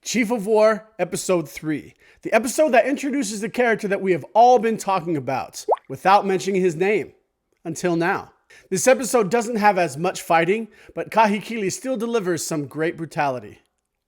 Chief of War, Episode 3. The episode that introduces the character that we have all been talking about, without mentioning his name. Until now. This episode doesn't have as much fighting, but Kahikili still delivers some great brutality.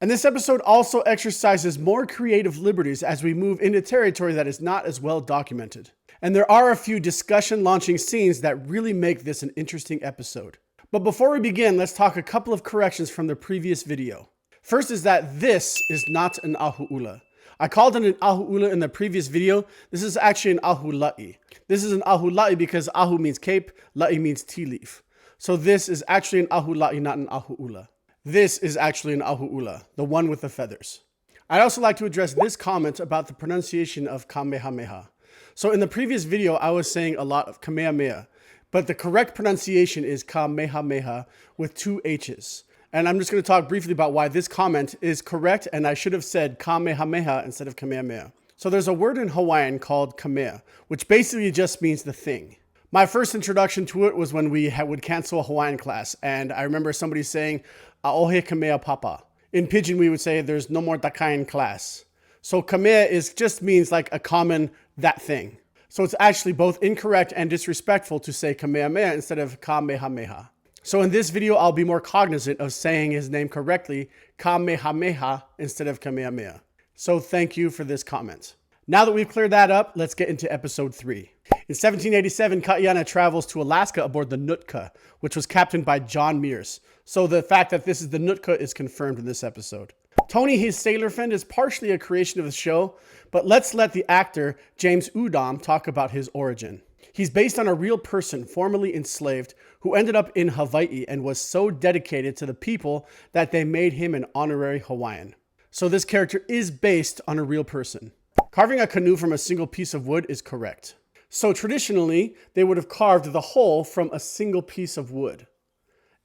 And this episode also exercises more creative liberties as we move into territory that is not as well documented. And there are a few discussion launching scenes that really make this an interesting episode. But before we begin, let's talk a couple of corrections from the previous video. First is that this is not an ahu'ula. I called it an ahu'ula in the previous video. This is actually an ahula'i. This is an ahula'i because ahu means cape, la'i means tea leaf. So this is actually an ahula'i, not an ahu'ula. This is actually an ahu'ula, the one with the feathers. I'd also like to address this comment about the pronunciation of Kamehameha. So in the previous video, I was saying a lot of Kamehameha, but the correct pronunciation is Kamehameha with two H's. And I'm just going to talk briefly about why this comment is correct, and I should have said Kamehameha instead of Kamehameha. So there's a word in Hawaiian called kamea, which basically just means the thing. My first introduction to it was when we would cancel a Hawaiian class, and I remember somebody saying, "Aohe kamea papa." In Pidgin, we would say, "There's no more takai in class." So kamea just means like a common that thing. So it's actually both incorrect and disrespectful to say Kamehameha instead of Kamehameha. So in this video, I'll be more cognizant of saying his name correctly, Kamehameha instead of Kamehameha. So thank you for this comment. Now that we've cleared that up, let's get into episode 3. In 1787, Kaiana travels to Alaska aboard the Nootka, which was captained by John Mears. So the fact that this is the Nootka is confirmed in this episode. Tony, his sailor friend, is partially a creation of the show, but let's let the actor James Udom talk about his origin. He's based on a real person formerly enslaved who ended up in Hawaii and was so dedicated to the people that they made him an honorary Hawaiian. So this character is based on a real person. Carving a canoe from a single piece of wood is correct. So traditionally, they would have carved the whole from a single piece of wood.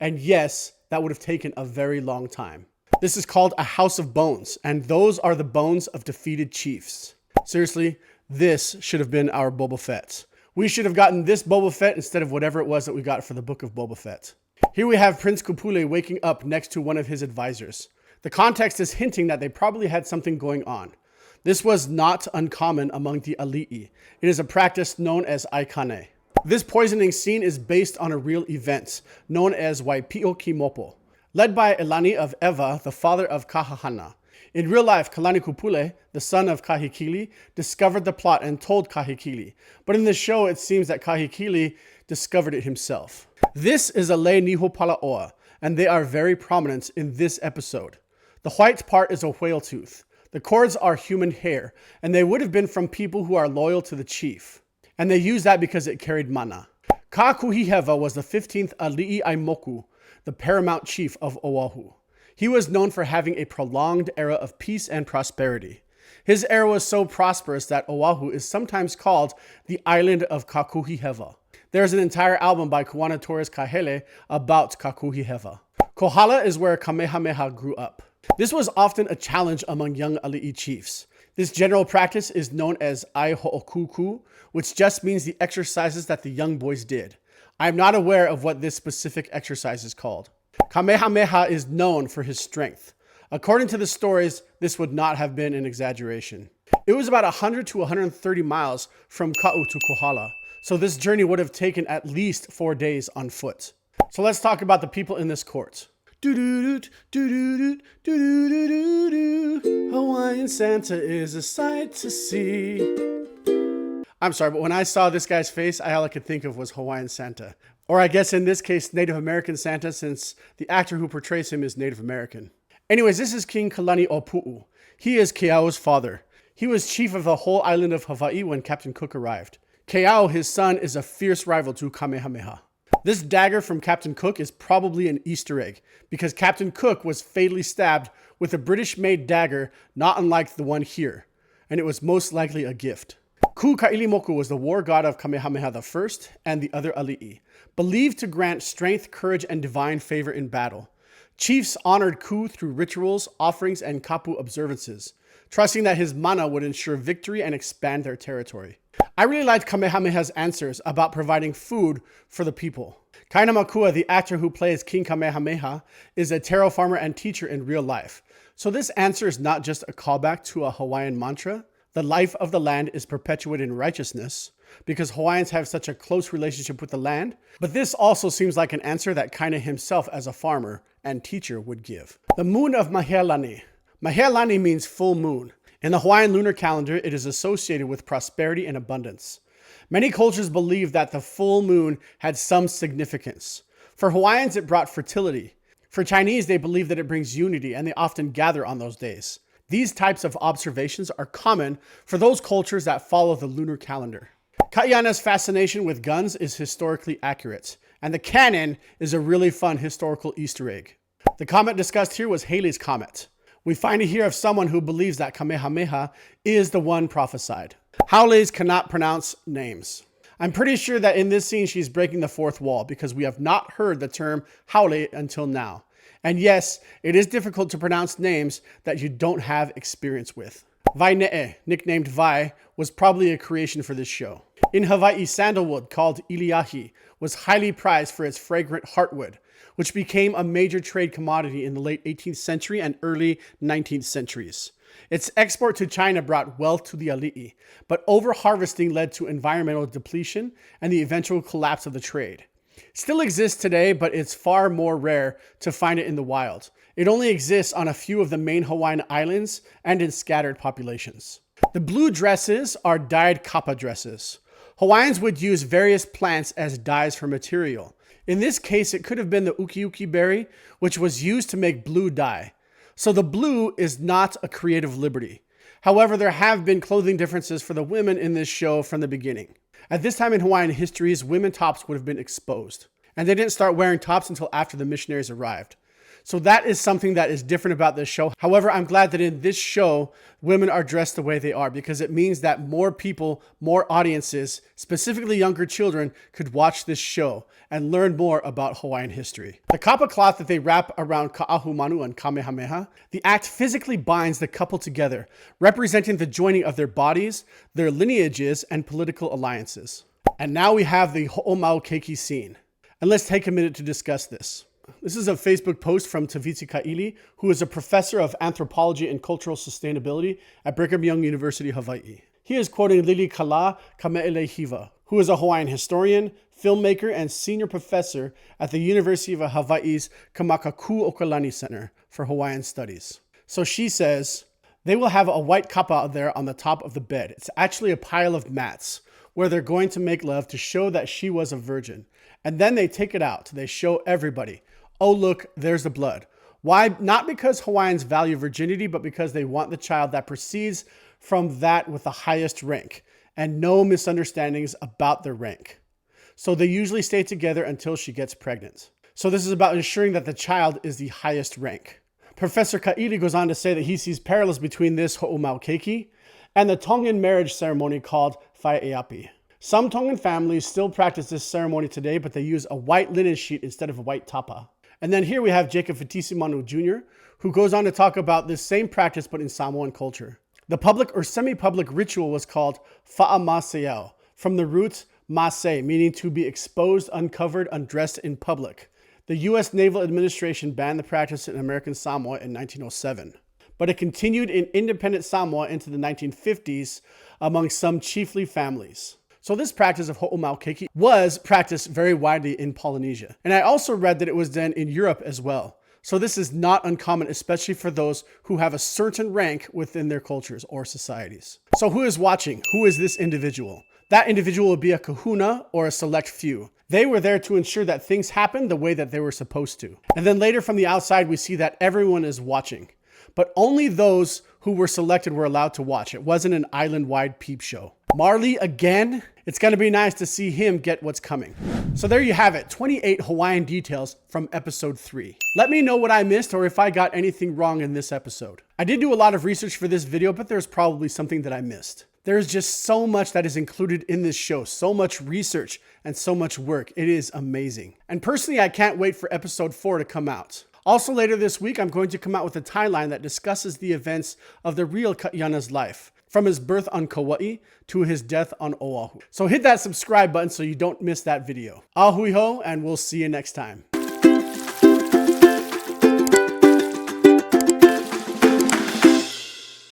And yes, that would have taken a very long time. This is called a house of bones, and those are the bones of defeated chiefs. Seriously, this should have been our Boba Fett. We should have gotten this Boba Fett instead of whatever it was that we got for the book of Boba Fett. Here we have Prince Kupule waking up next to one of his advisors. The context is hinting that they probably had something going on. This was not uncommon among the ali'i. It is a practice known as aikane. This poisoning scene is based on a real event known as Waipio Kimopo, led by Elani of Eva, the father of Kahahana. In real life, Kalani Kupule, the son of Kahikili, discovered the plot and told Kahikili. But in the show, it seems that Kahikili discovered it himself. This is a lei niho palaoa, and they are very prominent in this episode. The white part is a whale tooth. The cords are human hair, and they would have been from people who are loyal to the chief. And they use that because it carried mana. Kakuhiheva was the 15th Ali'i Aimoku, the paramount chief of Oahu. He was known for having a prolonged era of peace and prosperity. His era was so prosperous that Oahu is sometimes called the island of Kakuhiheva. There's an entire album by Kuana Torres Kahele about Kakuhiheva. Kohala is where Kamehameha grew up. This was often a challenge among young ali'i chiefs. This general practice is known as ai ho'okuku, which just means the exercises that the young boys did. I am not aware of what this specific exercise is called. Kamehameha is known for his strength. According to the stories, this would not have been an exaggeration. It was about 100 to 130 miles from Ka'u to Kohala, so this journey would have taken at least 4 days on foot. So let's talk about the people in this court. Hawaiian Santa is a sight to see. I'm sorry, but when I saw this guy's face, all I could think of was Hawaiian Santa. Or I guess in this case, Native American Santa, since the actor who portrays him is Native American. Anyways, this is King Kalani Opu'u. He is Keao's father. He was chief of the whole island of Hawaii when Captain Cook arrived. Keao, his son, is a fierce rival to Kamehameha. This dagger from Captain Cook is probably an Easter egg, because Captain Cook was fatally stabbed with a British-made dagger not unlike the one here, and it was most likely a gift. Ku Kailimoku was the war god of Kamehameha I and the other ali'i, believed to grant strength, courage, and divine favor in battle. Chiefs honored Ku through rituals, offerings, and kapu observances, trusting that his mana would ensure victory and expand their territory. I really liked Kamehameha's answers about providing food for the people. Kaina Makua, the actor who plays King Kamehameha, is a taro farmer and teacher in real life. So this answer is not just a callback to a Hawaiian mantra. The life of the land is perpetuated in righteousness, because Hawaiians have such a close relationship with the land. But this also seems like an answer that Kaina himself as a farmer and teacher would give. The moon of Mahealani. Mahealani means full moon. In the Hawaiian lunar calendar, it is associated with prosperity and abundance. Many cultures believe that the full moon had some significance. For Hawaiians, it brought fertility. For Chinese, they believe that it brings unity, and they often gather on those days. These types of observations are common for those cultures that follow the lunar calendar. Kaiana's fascination with guns is historically accurate, and the cannon is a really fun historical Easter egg. The comet discussed here was Halley's Comet. We find it here of someone who believes that Kamehameha is the one prophesied. Howleys cannot pronounce names. I'm pretty sure that in this scene she's breaking the fourth wall because we have not heard the term Haole until now. And yes, it is difficult to pronounce names that you don't have experience with. Vaine'e, nicknamed Vai, was probably a creation for this show. In Hawaii, sandalwood, called iliahi, was highly prized for its fragrant heartwood, which became a major trade commodity in the late 18th century and early 19th centuries. Its export to China brought wealth to the ali'i, but over-harvesting led to environmental depletion and the eventual collapse of the trade. It still exists today, but it's far more rare to find it in the wild. It only exists on a few of the main Hawaiian islands and in scattered populations. The blue dresses are dyed kapa dresses. Hawaiians would use various plants as dyes for material. In this case, it could have been the ukiuki berry, which was used to make blue dye. So the blue is not a creative liberty. However, there have been clothing differences for the women in this show from the beginning. At this time in Hawaiian histories, women tops would have been exposed, and they didn't start wearing tops until after the missionaries arrived. So that is something that is different about this show. However, I'm glad that in this show, women are dressed the way they are because it means that more people, more audiences, specifically younger children, could watch this show and learn more about Hawaiian history. The kapa cloth that they wrap around Ka'ahumanu and Kamehameha, the act physically binds the couple together, representing the joining of their bodies, their lineages, and political alliances. And now we have the Ho'omau Keiki scene. And let's take a minute to discuss this. This is a Facebook post from Taviti Ka'ili, who is a professor of anthropology and cultural sustainability at Brigham Young University, Hawaii. He is quoting Lili Kala Kame'elehiva, who is a Hawaiian historian, filmmaker, and senior professor at the University of Hawaii's Kamakaku Okalani Center for Hawaiian Studies. So she says, they will have a white kapa out there on the top of the bed. It's actually a pile of mats where they're going to make love to show that she was a virgin. And then they take it out. They show everybody. Oh, look, there's the blood. Why? Not because Hawaiians value virginity, but because they want the child that proceeds from that with the highest rank and no misunderstandings about their rank. So they usually stay together until she gets pregnant. So this is about ensuring that the child is the highest rank. Professor Ka'ili goes on to say that he sees parallels between this ho'omau keiki and the Tongan marriage ceremony called whaeapi. Some Tongan families still practice this ceremony today, but they use a white linen sheet instead of a white tapa. And then here we have Jacob Fitisimanu Jr., who goes on to talk about this same practice but in Samoan culture. The public or semi-public ritual was called fa'amaseau, from the roots mase, meaning to be exposed, uncovered, undressed in public. The U.S. Naval Administration banned the practice in American Samoa in 1907, but it continued in independent Samoa into the 1950s among some chiefly families. So this practice of ho'omau keiki was practiced very widely in Polynesia. And I also read that it was done in Europe as well. So this is not uncommon, especially for those who have a certain rank within their cultures or societies. So who is watching? Who is this individual? That individual would be a kahuna or a select few. They were there to ensure that things happened the way that they were supposed to. And then later from the outside, we see that everyone is watching. But only those who were selected were allowed to watch. It wasn't an island-wide peep show. Marley again? It's going to be nice to see him get what's coming. So there you have it, 28 Hawaiian details from episode 3. Let me know what I missed or if I got anything wrong in this episode. I did do a lot of research for this video, but there's probably something that I missed. There's just so much that is included in this show, so much research and so much work. It is amazing. And personally, I can't wait for episode 4 to come out. Also later this week, I'm going to come out with a timeline that discusses the events of the real Kaiana's life, from his birth on Kauai to his death on Oahu. So hit that subscribe button so you don't miss that video. Ahui ho, and we'll see you next time.